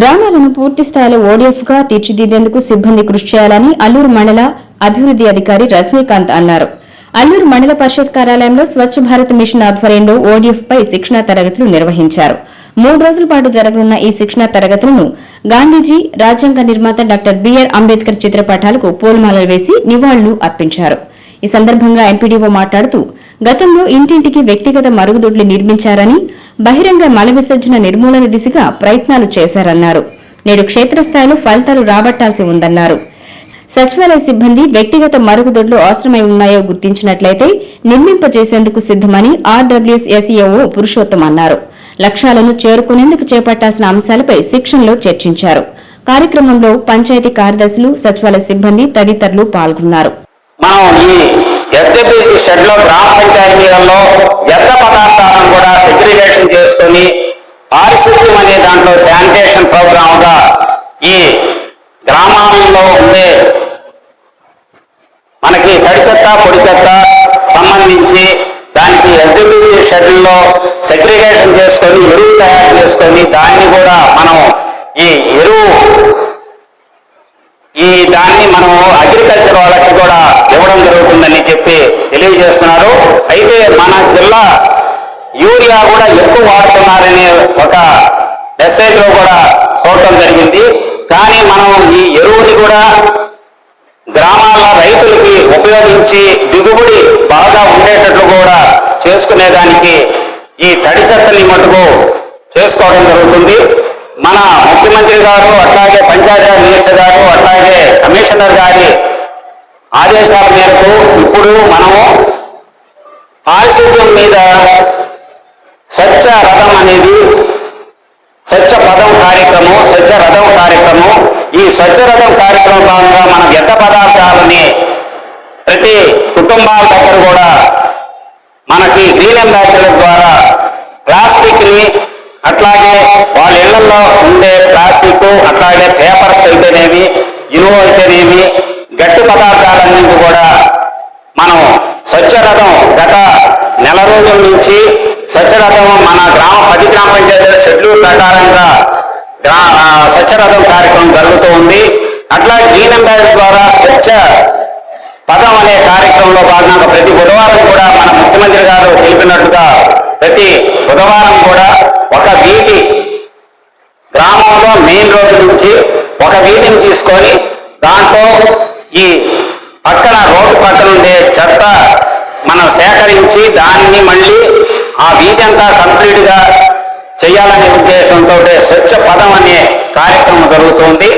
గ్రామాలను పూర్తి స్థాయిలో ఓడీఎఫ్ గా తీర్చిదిద్దేందుకు సిబ్బంది కృషి చేయాలని అల్లూరు మండల అభివృద్ది అధికారి రజనీకాంత్ అన్నారు. అల్లూరు మండల పరిషత్ కార్యాలయంలో స్వచ్ఛ భారత్ మిషన్ ఆధ్వర్యంలో ఓడీఎఫ్ పై శిక్షణా తరగతులు నిర్వహించారు. 3 రోజుల పాటు జరగనున్న ఈ శిక్షణా తరగతులను గాంధీజీ, రాజ్యాంగ నిర్మాత డాక్టర్ బిఆర్ అంబేద్కర్ చిత్రపటాలకు పూలమాలలు వేసి నివాళులు అర్పించారు. ఈ సందర్భంగా ఎంపీడీఓ మాట్లాడుతూ గతంలో ఇంటింటికి వ్యక్తిగత మరుగుదొడ్లు నిర్మించారని, బహిరంగ మల విసర్జన నిర్మూలన దిశగా ప్రయత్నాలు చేశారన్నారు. నేడు క్షేత్రస్థాయిలో ఫలితాలు రాబట్టాల్సి ఉందన్నారు. సచివాలయ సిబ్బంది వ్యక్తిగత మరుగుదొడ్లు అవసరమై ఉన్నాయో గుర్తించినట్లయితే నిర్మింపజేసేందుకు సిద్దమని ఆర్డబ్ల్యూఎస్ ఎస్ఈఓ పురుషోత్తం అన్నారు. లక్ష్యాలను చేరుకునేందుకు చేపట్టాల్సిన అంశాలపై శిక్షణలో చర్చించారు. కార్యక్రమంలో పంచాయతీ కార్యదర్శులు, సచివాలయ సిబ్బంది తదితరులు పాల్గొన్నారు. మనం ఈ ఎస్డబ్ల్యూసీ షెడ్ లో గ్రామ పంచాయతీలలో వ్యర్థ పదార్థాలను కూడా సెగ్రిగేషన్ చేసుకుని పారిశుద్ధ్యం అనే దాంట్లో శానిటేషన్ ప్రోగ్రామ్ గా ఈ గ్రామాలలో ఉండే మనకి తడి చెత్త, పొడి చెత్త సంబంధించి దానికి ఎస్డబ్ల్యూసీ షెడ్లలో సెగ్రిగేషన్ చేసుకొని ఎరువు తయారు చేసుకొని దాన్ని కూడా మనం దాన్ని మనం అగ్రికల్చర్ వాళ్ళకి కూడా ఇవ్వడం జరుగుతుందని చెప్పి తెలియజేస్తున్నారు. అయితే మన జిల్లా యూరియా కూడా ఎక్కువ వాడుతున్నారనే ఒక మెసేజ్ లో కూడా చూడటం జరిగింది. కానీ మనం ఈ ఎరువుని కూడా గ్రామాల రైతులకి ఉపయోగించి దిగుబడి బాగా ఉండేటట్లు కూడా చేసుకునేదానికి ఈ తడి చెత్తని మటుకు చేసుకోవడం జరుగుతుంది. మన ముఖ్యమంత్రి గారు, అట్లాగే పంచాయతీరాజ్ మినిస్టర్ గారు, అట్లాగే కమిషనర్ గారి ఆదేశాల మేరకు ఇప్పుడు మనము పారిశుద్ధ్యం మీద స్వచ్ఛ రథం అనేది స్వచ్ఛ రథం కార్యక్రమం ఈ స్వచ్ఛ రథం కార్యక్రమం భాగంగా మన వ్యర్థ పదార్థాలని ప్రతి కుటుంబాల దగ్గర కూడా మనకి గ్రీన్ అంబాసిడర్ ద్వారా ప్లాస్టిక్ ని, అట్లాగే వాళ్ళ ఇళ్లలో ఉండే ప్లాస్టిక్, అట్లాగే పేపర్స్ అయితేనేమి, ఇనుము అయితేనేమి, గట్టి పదార్థాలన్నింటి కూడా మనం స్వచ్ఛ రథం గత నెల రోజుల నుంచి స్వచ్ఛ రథం మన 10 గ్రామ పంచాయతీల షెడ్యూల్ ప్రకారంగా స్వచ్ఛ రథం కార్యక్రమం జరుగుతూ ఉంది. అట్లాగే గ్రీన్ అంబాసిడర్ ద్వారా స్వచ్ఛ పదం అనే కార్యక్రమంలో భాగంగా ప్రతి బుధవారం కూడా మన ముఖ్యమంత్రి గారు తెలిపినట్టుగా ప్రతి బుధవారం కూడా ఒక వీధి గ్రామంలో మెయిన్ రోడ్డు నుంచి ఒక వీధిని తీసుకొని దాంట్లో ఈ పక్కన రోడ్డు పక్కన ఉండే చెత్త మనం సేకరించి దాన్ని మళ్ళీ ఆ వీధి అంతా కంప్లీట్ గా చేయాలనే ఉద్దేశంతో స్వచ్ఛ పదం అనే కార్యక్రమం జరుగుతుంది.